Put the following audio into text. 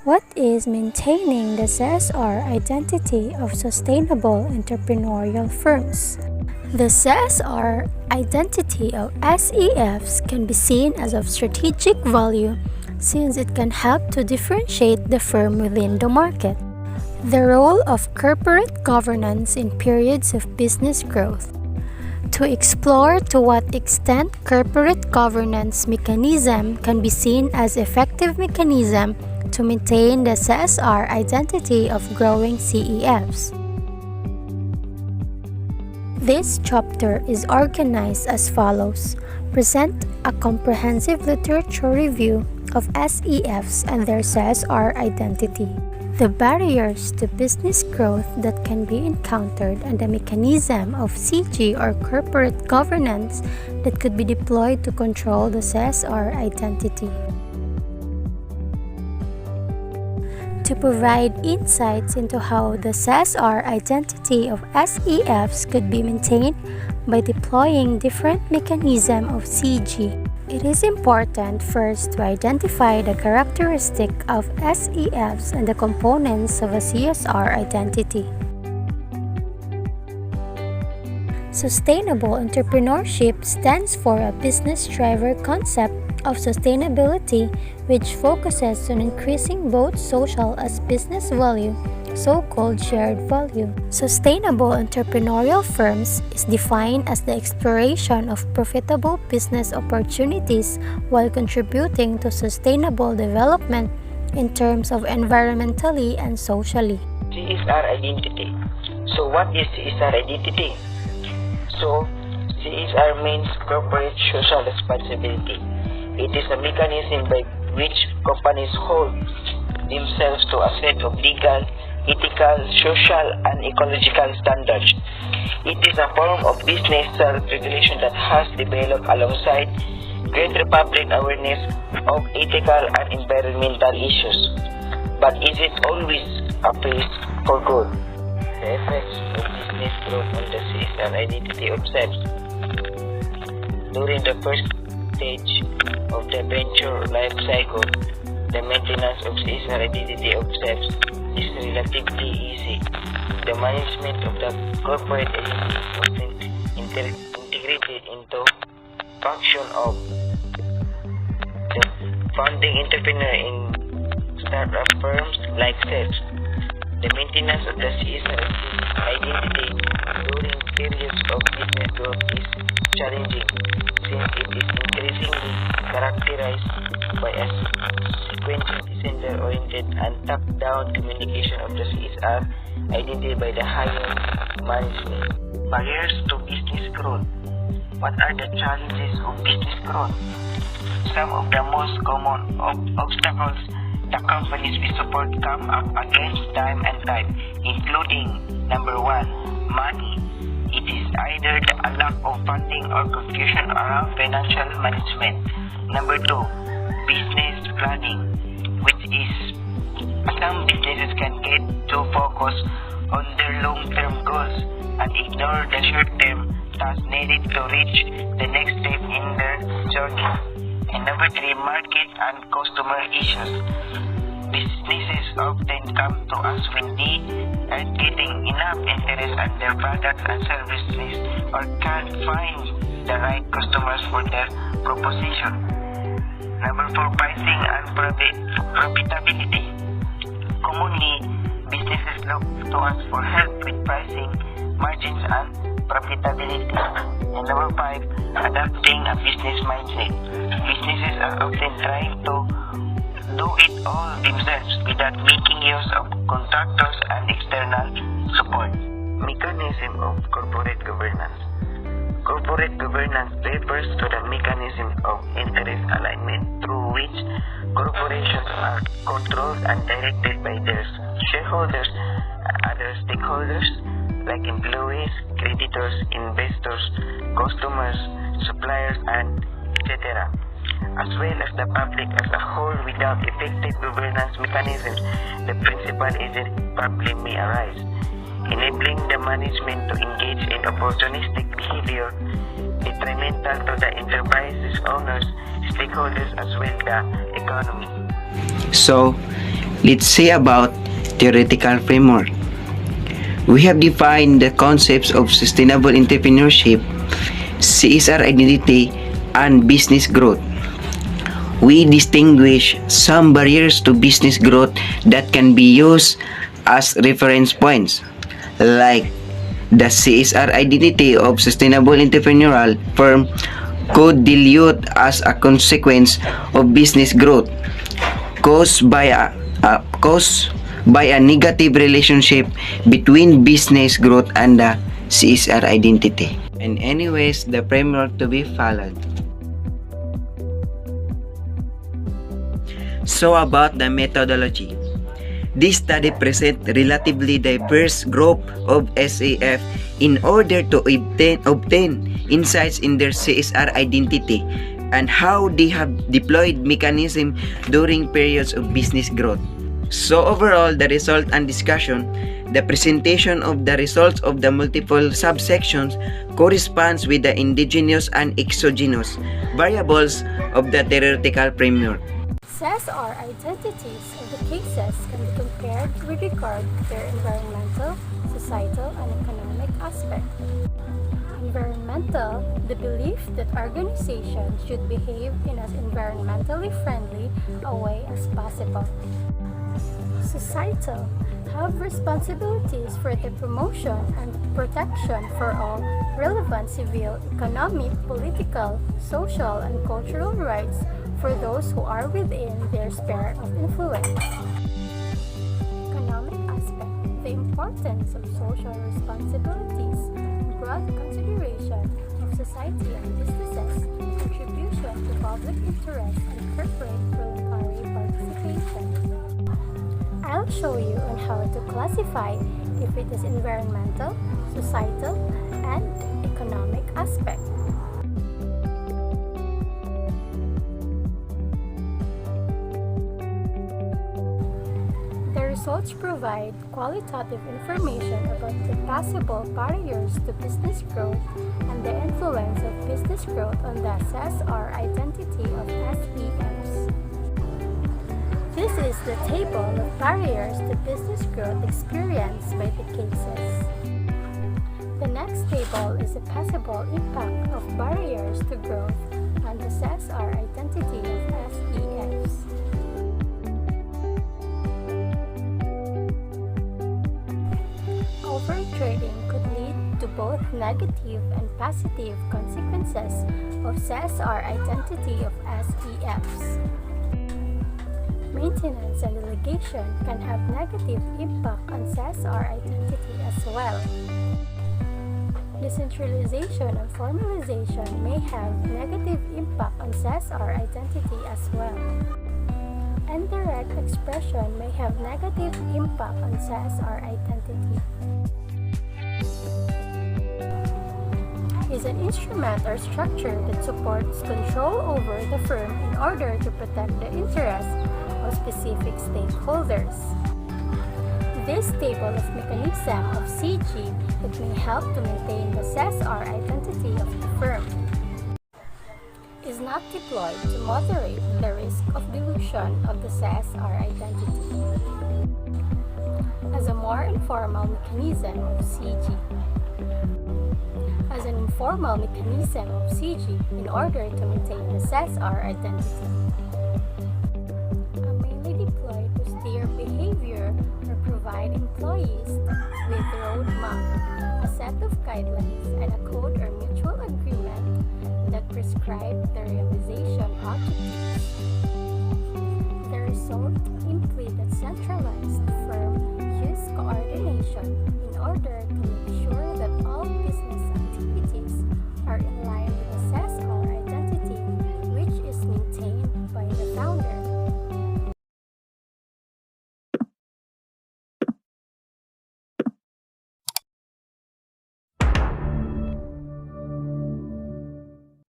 What is maintaining the CSR identity of sustainable entrepreneurial firms? The CSR identity of SEFs can be seen as of strategic value since it can help to differentiate the firm within the market. The role of corporate governance in periods of business growth. To explore to what extent corporate governance mechanism can be seen as effective mechanism to maintain the CSR identity of growing CEFs. This chapter is organized as follows. Present a comprehensive literature review of SEFs and their CSR identity. The barriers to business growth that can be encountered and the mechanism of CG or corporate governance that could be deployed to control the CSR identity. To provide insights into how the CSR identity of SEFs could be maintained by deploying different mechanisms of CG. It is important first to identify the characteristic of SEFs and the components of a CSR identity. Sustainable entrepreneurship stands for a business driver concept of sustainability which focuses on increasing both social as business value, so-called shared value. Sustainable entrepreneurial firms is defined as the exploration of profitable business opportunities while contributing to sustainable development in terms of environmentally and socially. CSR identity. So what is CSR identity? So CSR means corporate social responsibility. It is a mechanism by which companies hold themselves to a set of legal, ethical, social, and ecological standards. It is a form of business self-regulation that has developed alongside greater public awareness of ethical and environmental issues. But is it always a place for good? The effects of business growth on the CSR identity of Sefs. During the first stage of the venture life cycle, the maintenance of CSR identity of Sefs is relatively easy. The management of the corporate identity is often integrated into function of the founding entrepreneur in startup firms like Sefs. The maintenance of the CSR identity during periods of business growth is challenging since it is increasingly characterized by a sequential descender-oriented and top-down communication of the CSR identity by the higher management. Barriers to business growth. What are the challenges of business growth? Some of the most common obstacles the companies we support come up against time and time, including number 1, money. It is either a lack of funding or confusion around financial management. Number 2, business planning, which is some businesses can get too focused on their long-term goals and ignore the short-term tasks needed to reach the next step in their journey. And number 3, market and customer issues. Businesses often come to us when they aren't getting enough interest in their products and services or can't find the right customers for their proposition. Number 4, pricing and profitability. Commonly, businesses look to us for help with pricing, margins, and profitability. And number 5, adapting a business mindset. Businesses are often trying to do it all themselves without making use of contractors and external support. Mechanism of corporate governance. Corporate governance refers to the mechanism of interest alignment through which corporations are controlled and directed by their shareholders and other stakeholders like employees, creditors, investors, customers, suppliers, and etc., as well as the public as a whole. Without effective governance mechanisms, the principal agent problem may arise, enabling the management to engage in opportunistic behavior detrimental to the enterprise's owners, stakeholders, as well as the economy. So, let's say about theoretical framework. We have defined the concepts of sustainable entrepreneurship, CSR identity, and business growth. We distinguish some barriers to business growth that can be used as reference points, like the CSR identity of sustainable entrepreneurial firm could dilute as a consequence of business growth caused by a negative relationship between business growth and the CSR identity. And anyways, the framework to be followed. So about the methodology. This study presents relatively diverse group of SAF in order to obtain insights in their CSR identity and how they have deployed mechanism during periods of business growth. So overall, the result and discussion, the presentation of the results of the multiple subsections corresponds with the endogenous and exogenous variables of the theoretical framework. Csr identities of the cases can be compared with regard to their environmental, societal, and economic aspect. Environmental, the belief that organizations should behave in as environmentally friendly a way as possible. Societal, have responsibilities for the promotion and protection for all relevant civil, economic, political, social, and cultural rights for those who are within their sphere of influence. Economic aspect, the importance of social responsibilities, broad consideration of society and businesses, contribution to public interest, and corporate voluntary participation. I'll show you on how to classify if it is environmental, societal, and economic aspect. The results provide qualitative information about the possible barriers to business growth and the influence of business growth on the Csr identity of SEFs. This is the table of barriers to business growth experienced by the cases. The next table is the possible impact of barriers to growth on the Csr identity of SEFs. Overtrading could lead to both negative and positive consequences of Csr identity of SEFs. Maintenance and delegation can have negative impact on Csr identity as well. Decentralization and formalization may have negative impact on Csr identity as well. Indirect expression may have negative impact on Csr identity. Is an instrument or structure that supports control over the firm in order to protect the interests of specific stakeholders. This table of mechanism of CG that may help to maintain the Csr identity of the firm is not deployed to moderate the risk of dilution of the Csr identity. As a more informal mechanism of CG. As an informal mechanism of CG in order to maintain the Csr identity. Deployed to steer behavior or provide employees with a roadmap, a set of guidelines, and a code or mutual agreement that prescribe the realization objectives. The result implies that centralized firm use coordination in order to make sure that all business